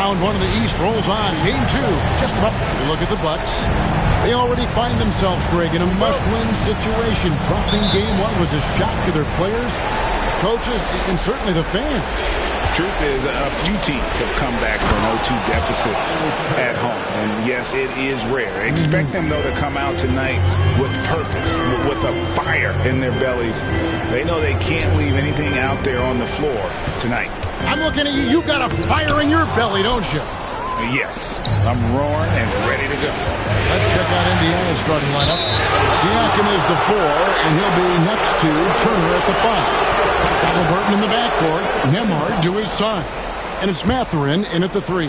Round one of the East rolls on. Game two. Just about. Look at the Bucks. They already find themselves, Greg, in a must-win situation. Dropping game one was a shock to their players, coaches, and certainly the fans. Truth is, a few teams have come back from an 0-2 deficit at home. And yes, it is rare. Expect them, though, to come out tonight with purpose, with a fire in their bellies. They know they can't leave anything out there on the floor tonight. I'm looking at you. You've got a fire in your belly, don't you? Yes, I'm roaring and ready to go. Let's check out Indiana's starting lineup. Siakam is the 4, and he'll be next to Turner at the 5. Halliburton in the backcourt. Nembhard to his side. And it's Mathurin in at the 3.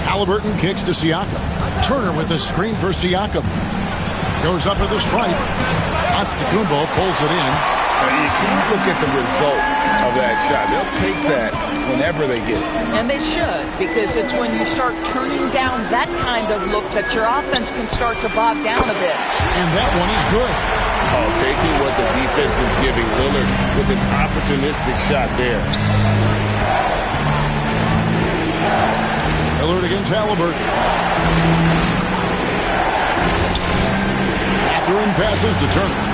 Halliburton kicks to Siakam. Turner with a screen for Siakam. Goes up with the stripe. Antetokounmpo pulls it in. You can't look at the result of that shot. They'll take that whenever they get it. And they should, because it's when you start turning down that kind of look that your offense can start to bog down a bit. And that one is good. Oh, taking what the defense is giving Lillard with an opportunistic shot there. Lillard against Halliburton. Mathurin passes to Turner.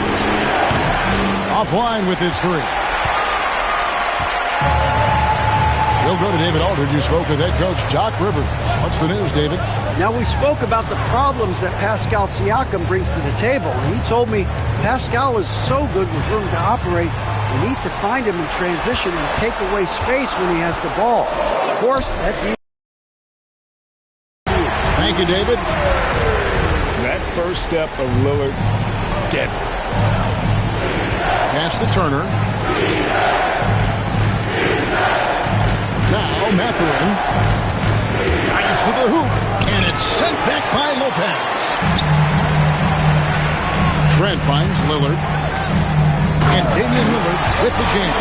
Offline with his 3. He'll go to David Aldridge, who spoke with head coach Doc Rivers. What's the news, David? Now, we spoke about the problems that Pascal Siakam brings to the table, and he told me Pascal is so good with room to operate, we need to find him in transition and take away space when he has the ball. Of course, that's easy. Thank you, David. That first step of Lillard, deadly. Pass to Turner. Now Mathurin. Drives to the hoop. And it's sent back by Lopez. Trent finds Lillard. And Damian Lillard with the jam.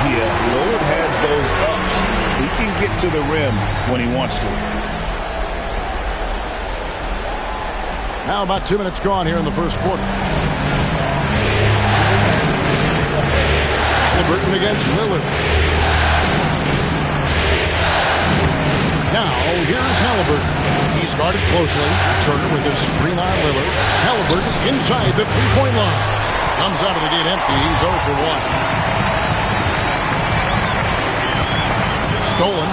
Yeah, Lillard has those ups. He can get to the rim when he wants to. Now about 2 minutes gone here in the first quarter. Halliburton against Lillard. Now, here's Halliburton. He's guarded closely. Turner with his screen on Lillard. Halliburton inside the three-point line. Comes out of the gate empty. He's 0 for 1. Stolen.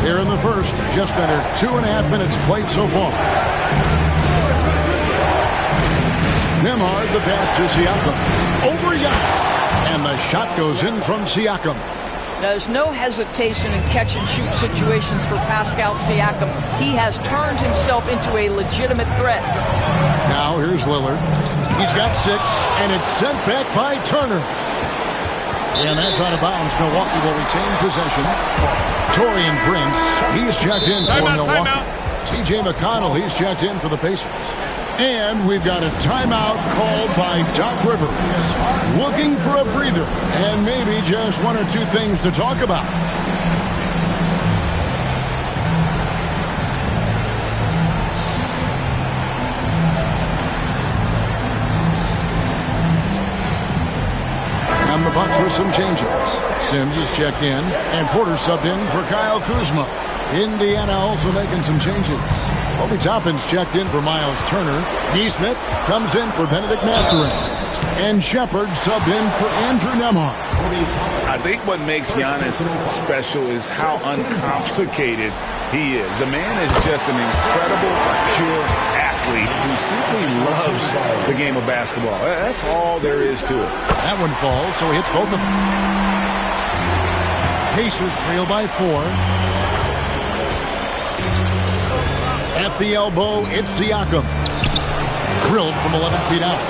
Here in the first, just under 2.5 minutes played so far. Nembhard, the pass to Siakam. Over Giannis. And the shot goes in from Siakam. There's no hesitation in catch-and-shoot situations for Pascal Siakam. He has turned himself into a legitimate threat. Now here's Lillard. He's got 6, and it's sent back by Turner. And that's out of bounds. Milwaukee will retain possession. Taurean Prince, he's checked in for Milwaukee. T.J. McConnell, he's checked in for the Pacers. And we've got a timeout called by Doc Rivers. Looking for a breather and maybe just 1 or 2 things to talk about. And the Bucks with some changes. Sims is checked in, and Porter subbed in for Kyle Kuzma. Indiana also making some changes. Obi Toppin's checked in for Miles Turner. Neesmith comes in for Benedict Mathurin. And Shepard subbed in for Andrew Nembhard. I think what makes Giannis special is how uncomplicated he is. The man is just an incredible, pure athlete who simply loves the game of basketball. That's all there is to it. That one falls, so he hits both of them. Pacers trail by 4. At the elbow, it's Siakam. Drilled from 11 feet out.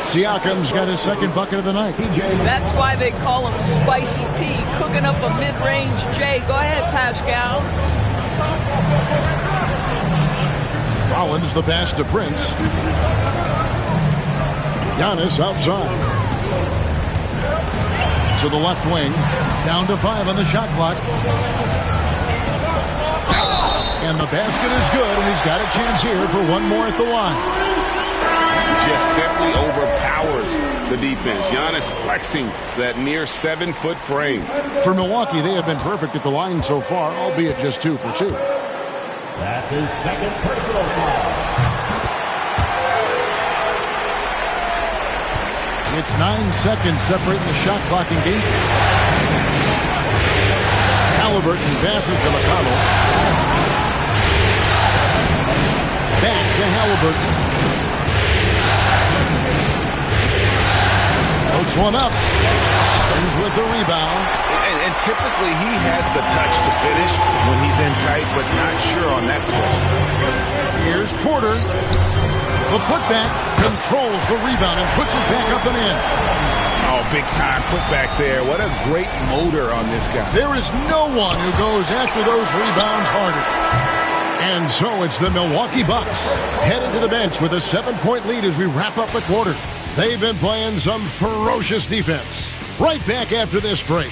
Siakam's got his second bucket of the night. That's why they call him Spicy P, cooking up a mid-range J. Go ahead, Pascal. Rollins the pass to Prince. Giannis outside. To the left wing. Down to 5 on the shot clock. And the basket is good, and he's got a chance here for one more at the line. Just simply the defense. Giannis flexing that near 7-foot frame. For Milwaukee, they have been perfect at the line so far, albeit just 2 for 2. That's his second personal foul. It's 9 seconds separating the shot clock in game. Halliburton passes to McConnell. Back to Halliburton. Floats one up. Sings with the rebound. And typically he has the touch to finish when he's in tight, but not sure on that possession. Here's Porter. The putback controls the rebound and puts it back up and in. Oh, big time putback there. What a great motor on this guy. There is no one who goes after those rebounds harder. And so it's the Milwaukee Bucks headed to the bench with a 7-point lead as we wrap up the quarter. They've been playing some ferocious defense. Right back after this break.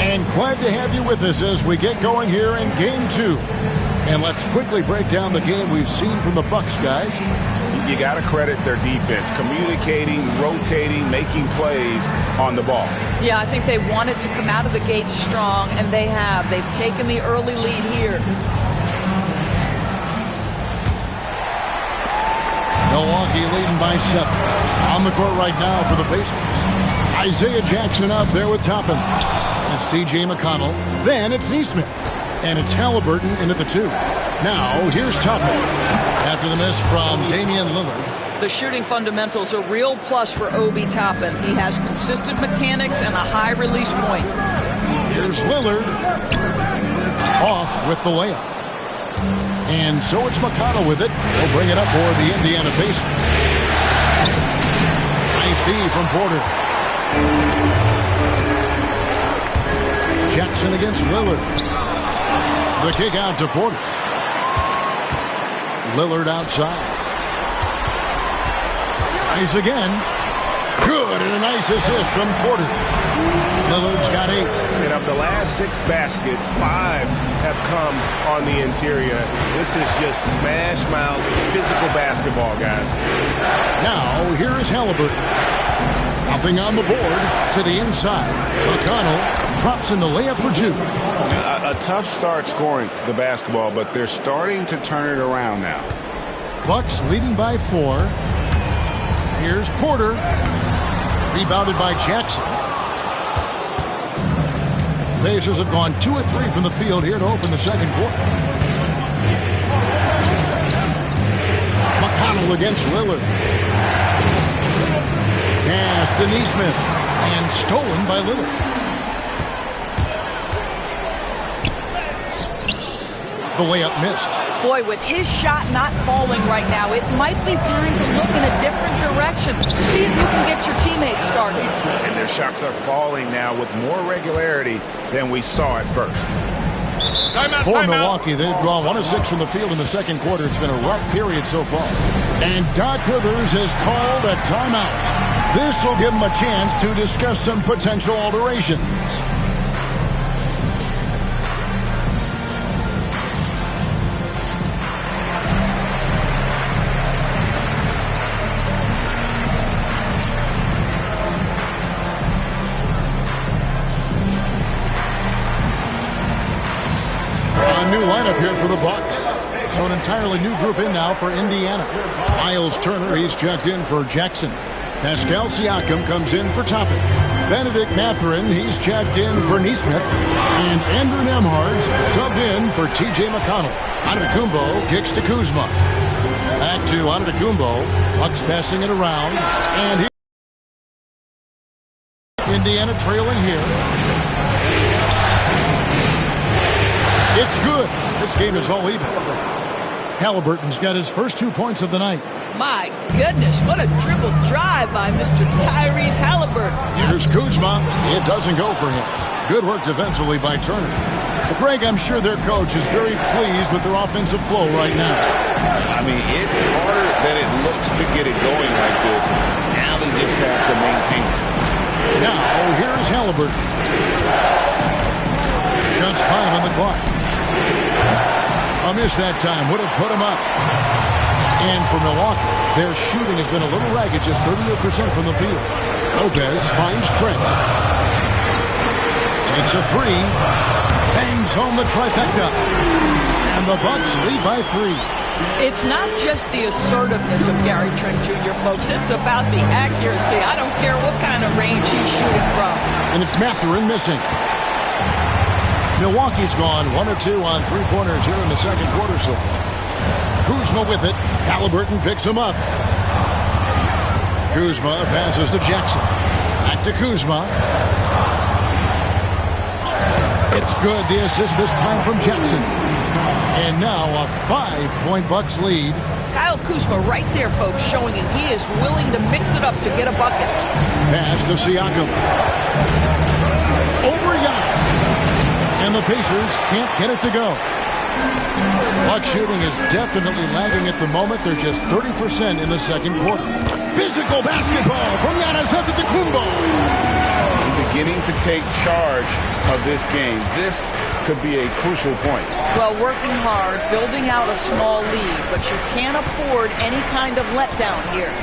And glad to have you with us as we get going here in Game 2. And let's quickly break down the game we've seen from the Bucks, guys. You got to credit their defense, communicating, rotating, making plays on the ball. Yeah, I think they wanted to come out of the gate strong, and they have. They've taken the early lead here. Milwaukee leading by 7. On the court right now for the Pacers. Isaiah Jackson up there with Toppin. And it's T.J. McConnell. Then it's Neesmith. And it's Halliburton in at the 2. Now, here's Toppin. After the miss from Damian Lillard. The shooting fundamentals are a real plus for Obi Toppin. He has consistent mechanics and a high release point. Here's Lillard. Off with the layup. And so it's McConnell with it. He'll bring it up for the Indiana Pacers. Nice D from Porter. Jackson against Lillard. The kick out to Porter. Lillard outside. Tries again. Good, and a nice assist from Porter. Lillard's got 8. And of the last 6 baskets, 5 have come on the interior. This is just smash mouth physical basketball, guys. Now, here is Halliburton. Nothing on the board to the inside. McConnell drops in the layup for 2. A tough start scoring the basketball, but they're starting to turn it around now. Bucks leading by 4. Here's Porter. Rebounded by Jackson. Pacers have gone 2 of 3 from the field here to open the second quarter. McConnell against Lillard. Pass to Neesmith. And stolen by Lillard. The layup missed. Boy, with his shot not falling right now, it might be time to look in a different direction. See if you can get your teammates started. And their shots are falling now with more regularity than we saw at first. For Milwaukee, they've drawn 1 of 6 from the field in the second quarter. It's been a rough period so far. And Doc Rivers has called a timeout. This will give him a chance to discuss some potential alterations. New lineup here for the Bucks. So an entirely new group in now for Indiana. Miles Turner, he's checked in for Jackson. Pascal Siakam comes in for Toppin. Benedict Mathurin, he's checked in for Neesmith. And Andrew Nembhard's subbed in for T.J. McConnell. Antetokounmpo kicks to Kuzma. Back to Antetokounmpo. Bucks passing it around. And here, Indiana trailing here. It's good. This game is all even. Halliburton's got his first 2 points of the night. My goodness, what a dribble drive by Mr. Tyrese Halliburton. Here's Kuzma. It doesn't go for him. Good work defensively by Turner. Greg, I'm sure their coach is very pleased with their offensive flow right now. I mean, it's harder than it looks to get it going like this. Now they just have to maintain it. Now, here's Halliburton. Just 5 on the clock. A miss that time would have put him up. And for Milwaukee, their shooting has been a little ragged, just 38% from the field. Lopez finds Trent. Takes a 3. Bangs home the trifecta. And the Bucks lead by 3. It's not just the assertiveness of Gary Trent Jr., folks. It's about the accuracy. I don't care what kind of range he's shooting from. And it's Mathurin missing. Milwaukee's gone 1 or 2 on 3-pointers here in the second quarter so far. Kuzma with it. Halliburton picks him up. Kuzma passes to Jackson. Back to Kuzma. It's good. The assist this time from Jackson. And now a 5-point Bucks lead. Kyle Kuzma right there, folks, showing you he is willing to mix it up to get a bucket. Pass to Siakam. Over Giannis. And the Pacers can't get it to go. Buck shooting is definitely lagging at the moment. They're just 30% in the second quarter. Physical basketball from Giannis Antetokounmpo. Beginning to take charge of this game. This could be a crucial point. Well, working hard, building out a small lead, but you can't afford any kind of letdown here.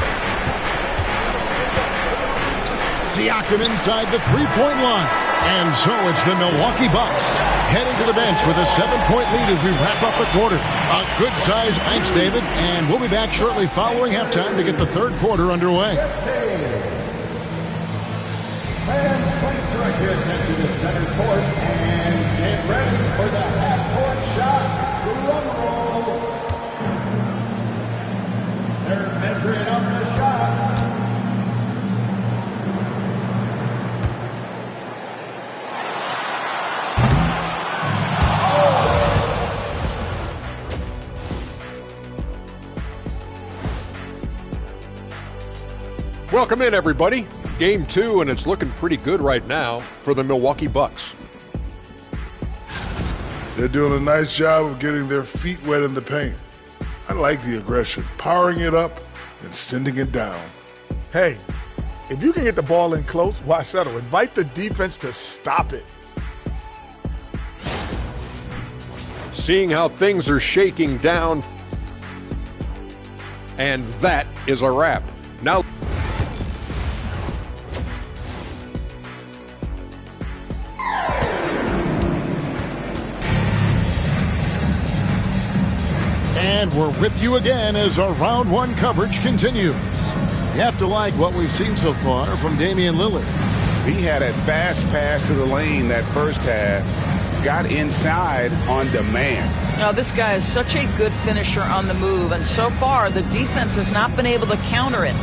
Siakam inside the three-point line. And so it's the Milwaukee Bucks heading to the bench with a 7-point lead as we wrap up the quarter. A good size. Thanks, David. And we'll be back shortly following halftime to get the third quarter underway. Fans, please direct your attention to center court and get ready for the half-court shot. Drum roll. They're measuring up the shot. Welcome in, everybody. Game 2, and it's looking pretty good right now for the Milwaukee Bucks. They're doing a nice job of getting their feet wet in the paint. I like the aggression, powering it up and sending it down. Hey, if you can get the ball in close, why settle? Invite the defense to stop it. Seeing how things are shaking down, and that is a wrap. Now, and we're with you again as our round one coverage continues. You have to like what we've seen so far from Damian Lillard. He had a fast pass to the lane that first half. Got inside on demand. Now, this guy is such a good finisher on the move, and so far the defense has not been able to counter it.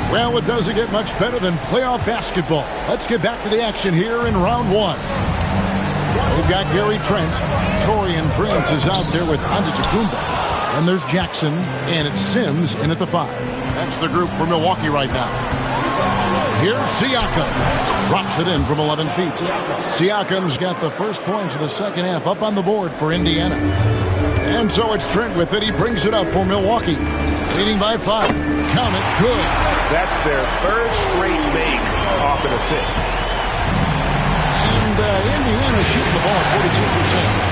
Well, it doesn't get much better than playoff basketball. Let's get back to the action here in round one. We've got Gary Trent. Taurean Prince is out there with Antetokounmpo. And there's Jackson, and it's Sims in at the 5. That's the group for Milwaukee right now. Here's Siakam. Drops it in from 11 feet. Siakam's got the first points of the second half up on the board for Indiana. And so it's Trent with it. He brings it up for Milwaukee. Leading by 5. Count it. Good. That's their third straight make off an assist. And Indiana shooting the ball at 42%.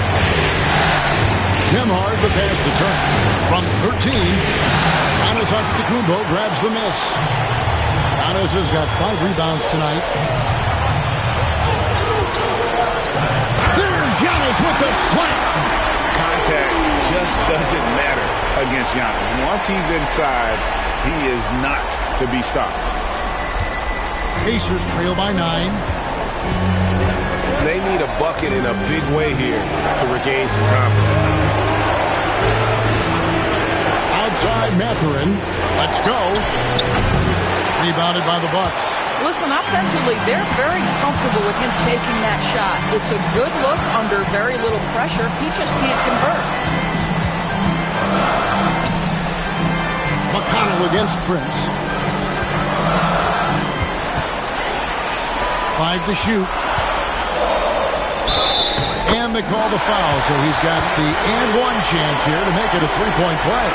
Nembhard the pass to Turner. From 13, Giannis Antetokounmpo grabs the miss. Giannis has got 5 rebounds tonight. There's Giannis with the slam. Contact just doesn't matter against Giannis. Once he's inside, he is not to be stopped. Pacers trail by 9. They need a bucket in a big way here to regain some confidence. Outside Mathurin. Let's go. Rebounded by the Bucks. Listen, offensively, they're very comfortable with him taking that shot. It's a good look under very little pressure. He just can't convert. McConnell against Prince. 5 to shoot. And they call the foul, so he's got the and one chance here to make it a 3-point play.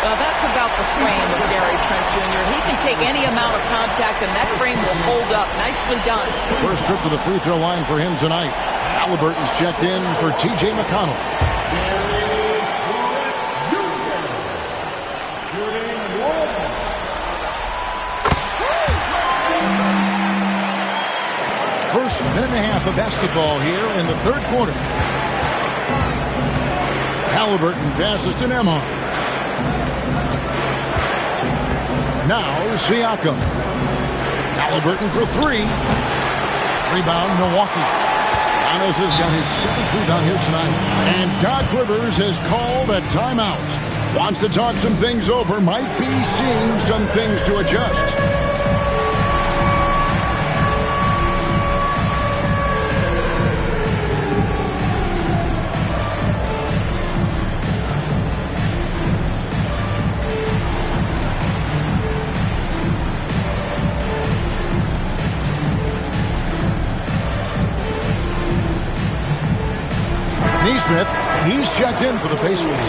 That's about the frame of Gary Trent Jr. He can take any amount of contact, and that frame will hold up. Nicely done. First trip to the free throw line for him tonight. Halliburton's checked in for T.J. McConnell. First minute and a half of basketball here in the third quarter. Halliburton passes to Nembhard. Now Siakam. Halliburton for three. Rebound Milwaukee. Giannis has got his 7th rebound here tonight. And Doc Rivers has called a timeout. Wants to talk some things over. Might be seeing some things to adjust. Neesmith, he's checked in for the Pacers.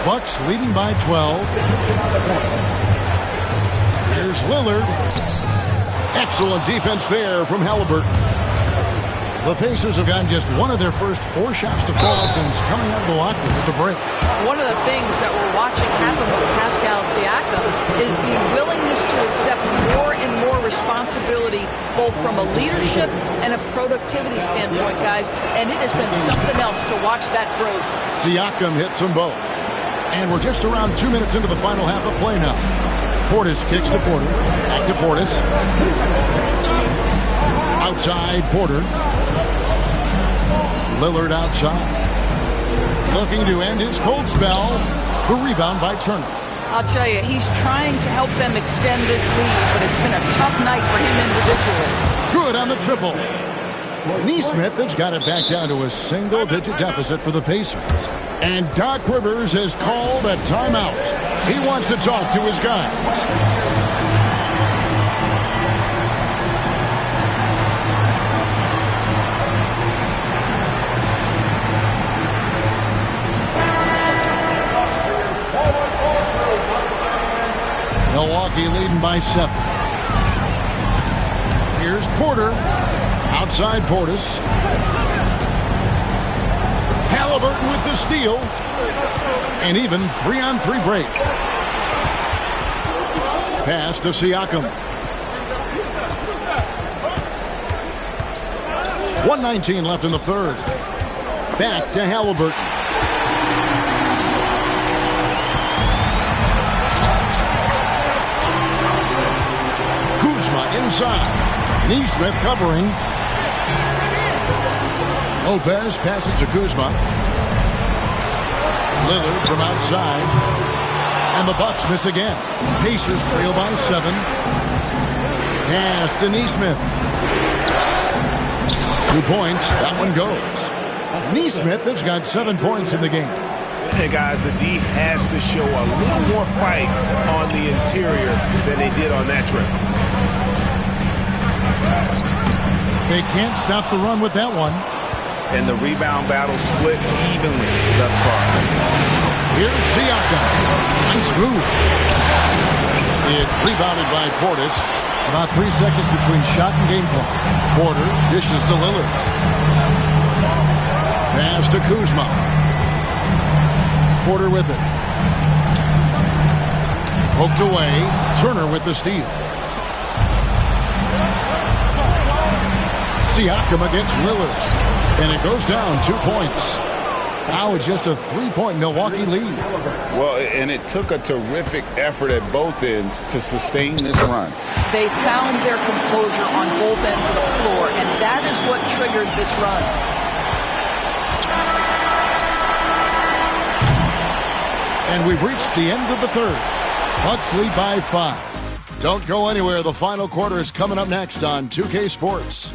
Bucks leading by 12. Here's Lillard. Excellent defense there from Halliburton. The Pacers have gotten just one of their first 4 shots to fall since coming out of the locker room at the break. One of the things that we're watching happen with Pascal Siakam is the willingness to accept more and more responsibility, both from a leadership and a productivity standpoint, guys. And it has been something else to watch that growth. Siakam hits them both. And we're just around 2 minutes into the final half of play now. Portis kicks to Porter. Back to Portis. Outside Porter. Lillard outside. Looking to end his cold spell. The rebound by Turner. I'll tell you, he's trying to help them extend this lead, but it's been a tough night for him individually. Good on the triple. Neesmith has got it back down to a single-digit deficit for the Pacers. And Doc Rivers has called a timeout. He wants to talk to his guys. Milwaukee leading by 7. Here's Porter. Outside Portis. Halliburton with the steal. And even 3-on-3 break. Pass to Siakam. 1:19 left in the third. Back to Halliburton. Inside. Neesmith covering. Lopez passes to Kuzma. Lillard from outside. And the Bucks miss again. Pacers trail by 7. Pass to Neesmith. 2 points. That one goes. Neesmith has got 7 points in the game. And guys, the D has to show a little more fight on the interior than they did on that trip. They can't stop the run with that one. And the rebound battle split evenly thus far. Here's Siakam. Nice move. It's rebounded by Portis. About 3 seconds between shot and game clock. Porter dishes to Lillard. Pass to Kuzma. Porter with it. Poked away. Turner with the steal. Siakam against Lillard. And it goes down 2 points. Now it's just a 3-point Milwaukee lead. Well, and it took a terrific effort at both ends to sustain this run. They found their composure on both ends of the floor, and that is what triggered this run. And we've reached the end of the third. Bucks lead by 5. Don't go anywhere. The final quarter is coming up next on 2K Sports.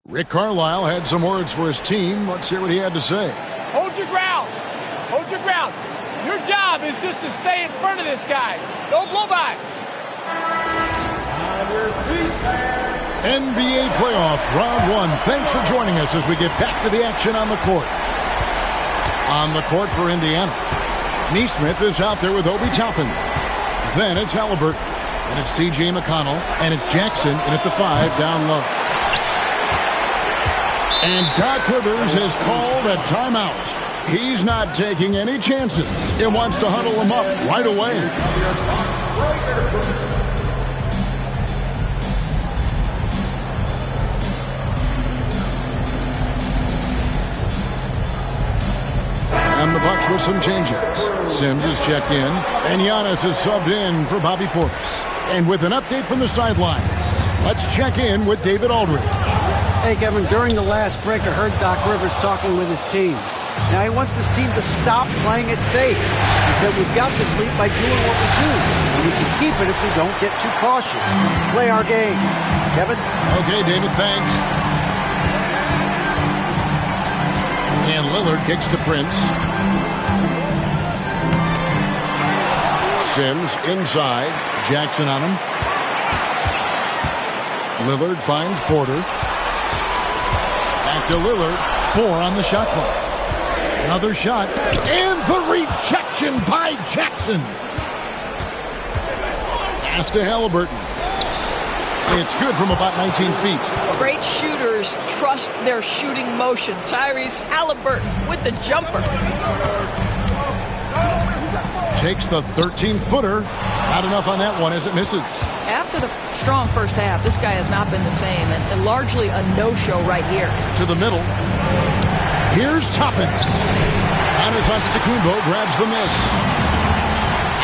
Rick Carlisle had some words for his team. Let's hear what he had to say. Hold your ground. Hold your ground. Your job is just to stay in front of this guy. Don't blow by. On your feet, fans. NBA playoff round 1. Thanks for joining us as we get back to the action on the court. On the court for Indiana, Neesmith is out there with Obi Toppin. Then it's Halliburton, and it's T.J. McConnell, and it's Jackson, and at the 5 down low. And Doc Rivers has called a timeout. He's not taking any chances. He wants to huddle them up right away. And the Bucks with some changes. Sims is checked in, and Giannis is subbed in for Bobby Portis. And with an update from the sidelines, let's check in with David Aldridge. Hey, Kevin, during the last break, I heard Doc Rivers talking with his team. Now, he wants his team to stop playing it safe. He said, we've got this lead by doing what we do. And we can keep it if we don't get too cautious. Play our game. Kevin? Okay, David, thanks. And Lillard kicks to Prince. Sims inside. Jackson on him. Lillard finds Porter. Back to Lillard. 4 on the shot clock. Another shot. And the rejection by Jackson. Pass to Halliburton. It's good from about 19 feet. Great shooters trust their shooting motion. Tyrese Halliburton with the jumper. Takes the 13-footer. Not enough on that one as it misses. After the strong first half, this guy has not been the same, and largely a no-show right here. To the middle. Here's Toppin. Giannis Antetokounmpo grabs the miss.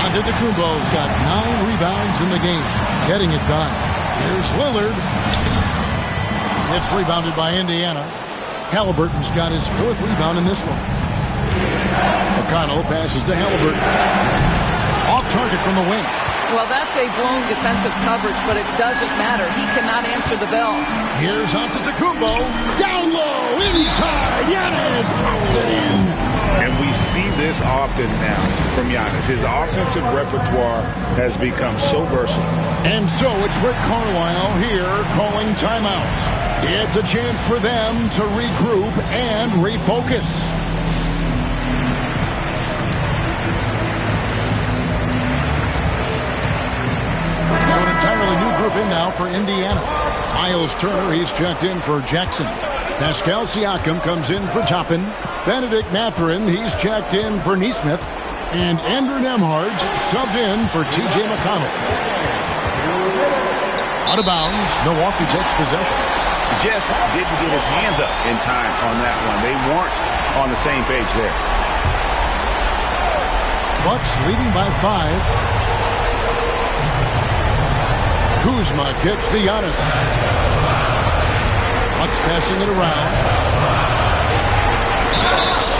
Antetokounmpo's got 9 rebounds in the game. Getting it done. Here's Lillard. It's rebounded by Indiana. Halliburton's got his 4th rebound in this one. McConnell passes to Halliburton. Off target from the wing. Well, that's a blown defensive coverage, but it doesn't matter. He cannot answer the bell. Here's Antetokounmpo. Down low, inside. Giannis drops it in. And we see this often now from Giannis. His offensive repertoire has become so versatile. And so it's Rick Carlisle here calling timeout. It's a chance for them to regroup and refocus. So an entirely new group in now for Indiana. Miles Turner, he's checked in for Jackson. Pascal Siakam comes in for Toppin. Benedict Mathurin, he's checked in for Neesmith. And Andrew Nembhard's subbed in for T.J. McConnell. Out of bounds, Milwaukee takes possession. Just didn't get his hands up in time on that one. They weren't on the same page there. Bucks leading by 5. Kuzma kicks to Giannis. Bucks passing it around.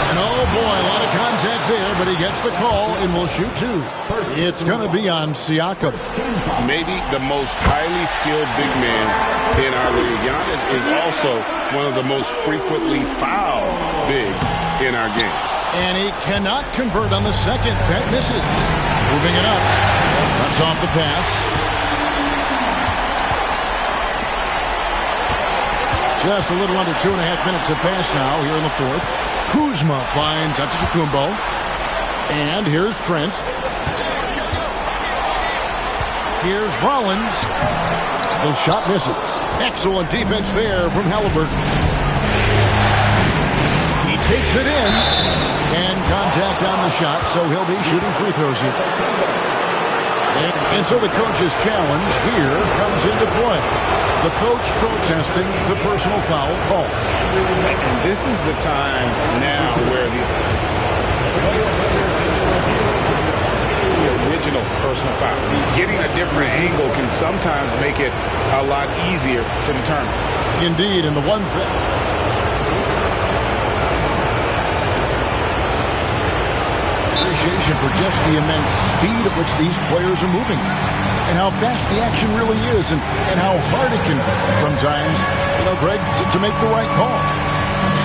And oh boy, a lot of contact there, but he gets the call and will shoot 2. It's going to be on Siakam. Maybe the most highly skilled big man in our league. Giannis is also one of the most frequently fouled bigs in our game. And he cannot convert on the second. That misses. Moving it up. Cuts off the pass. Just a little under 2.5 minutes have passed now here in the 4th. Kuzma finds Antetokounmpo. And here's Trent. Here's Rollins. The shot misses. Excellent defense there from Halliburton. He takes it in. And contact on the shot, so he'll be shooting free throws here. And so the coach's challenge here comes into play. The coach protesting the personal foul call. And this is the time now where the original personal foul, getting a different angle can sometimes make it a lot easier to determine. Indeed, and the one thing. Appreciation for just the immense speed at which these players are moving. And how fast the action really is, and how hard it can be sometimes, Greg, to make the right call.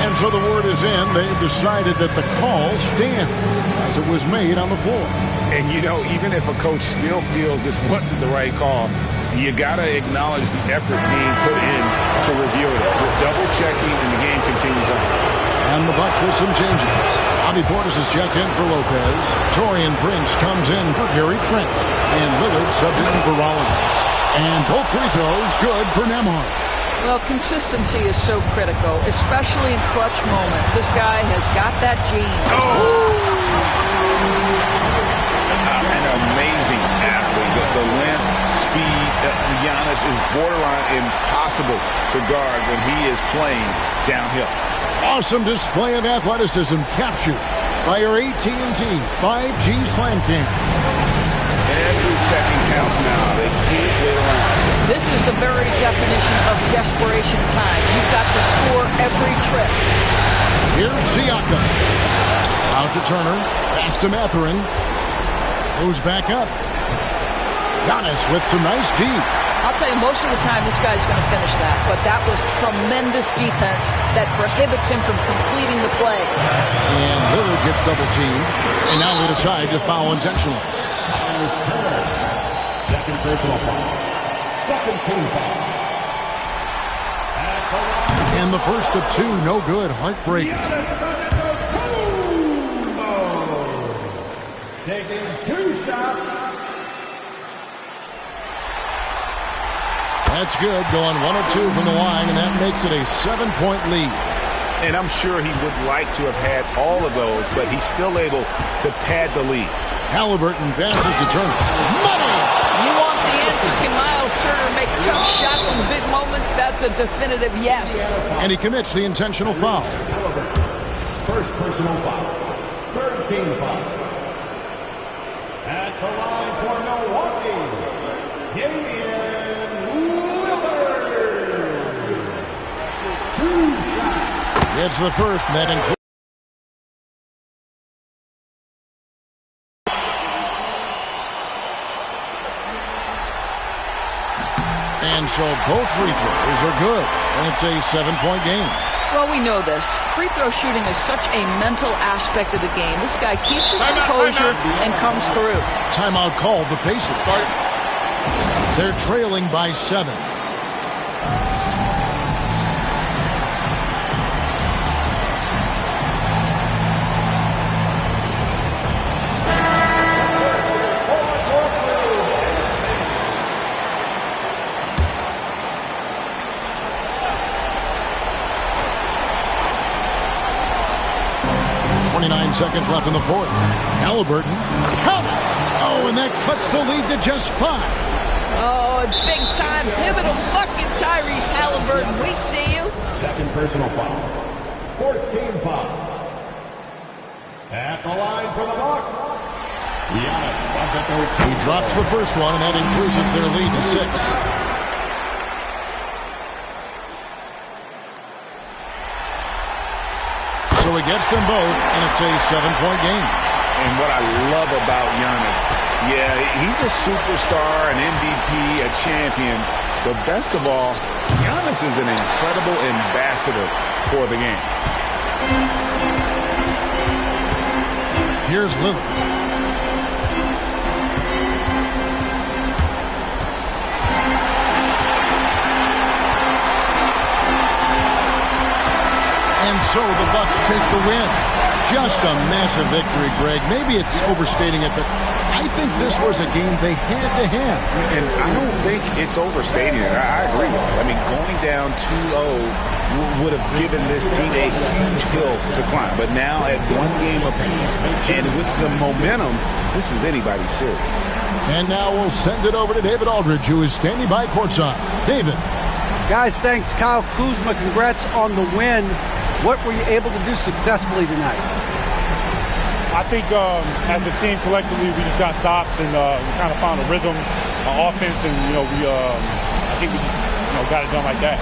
And so the word is in. They've decided that the call stands as it was made on the floor. And, even if a coach still feels this wasn't the right call, You got to acknowledge the effort being put in to review it. We're double-checking, and the game continues on. And the Bucks with some changes. Bobby Portis is checked in for Lopez. Torian Prince comes in for Gary Trent. And Lillard subbed in for Rollins. And both free throws good for Nembhard. Well, consistency is so critical, especially in clutch moments. This guy has got that gene. An amazing athlete. The length, speed, Giannis is borderline impossible to guard when he is playing downhill. Awesome display of athleticism captured by your AT&T 5G Slam Cam. Every second counts now. They can't wait around. This is the very definition of desperation time. You've got to score every trip. Here's Siakam. Out to Turner. Pass to Mathurin. Moves back up. Giannis with some nice D. I'll tell you, most of the time this guy's going to finish that, but that was tremendous defense that prohibits him from completing the play. And Lillard gets double teamed, and now they decide to foul intentionally. Second personal foul. Second team foul. And the first of two, no good, heartbreaking. Taking 2 shots. That's good, going 1 of 2 from the line, and that makes it a 7-point lead. And I'm sure he would like to have had all of those, but he's still able to pad the lead. Halliburton passes to Turner. Money! You want the answer? Can Miles Turner make tough shots in big moments? That's a definitive yes. And he commits the intentional foul. First personal foul. Third team foul. At the line for Milwaukee, Damian Lillard. 2 shots. Gets the first, and that includes. And so both free throws are good, and it's a 7-point game. Well, we know this. Free throw shooting is such a mental aspect of the game. This guy keeps his composure and comes through. Timeout called the Pacers. They're trailing by 7. Seconds left in the fourth. Halliburton. Count it! Oh, and that cuts the lead to just 5. Oh, a big-time pivotal bucket, Tyrese Halliburton. We see you. Second personal foul. Fourth team foul. At the line for the Bucks, Giannis. He drops the first one, and that increases their lead to 6. So he gets them both, and it's a 7-point game. And what I love about Giannis, yeah, he's a superstar, an MVP, a champion, but best of all, Giannis is an incredible ambassador for the game. Here's Lillard. And so the Bucks take the win. Just a massive victory, Greg. Maybe it's overstating it, but I think this was a game they had to have. And I don't think it's overstating it. I agree with you. I mean, going down 2-0 would have given this team a huge hill to climb. But now at 1 game apiece and with some momentum, this is anybody's series. And now we'll send it over to David Aldridge, who is standing by courtside. David. Guys, thanks. Kyle Kuzma, congrats on the win. What were you able to do successfully tonight? I think as a team collectively, we just got stops and we kind of found a rhythm, offense, and I think we just got it done like that.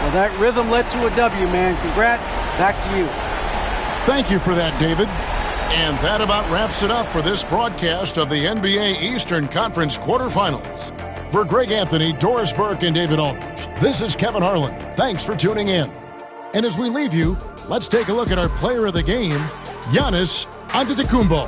Well, that rhythm led to a W, man. Congrats. Back to you. Thank you for that, David. And that about wraps it up for this broadcast of the NBA Eastern Conference quarterfinals. For Greg Anthony, Doris Burke, and David Aldridge, this is Kevin Harlan. Thanks for tuning in. And as we leave you, let's take a look at our player of the game, Giannis Antetokounmpo.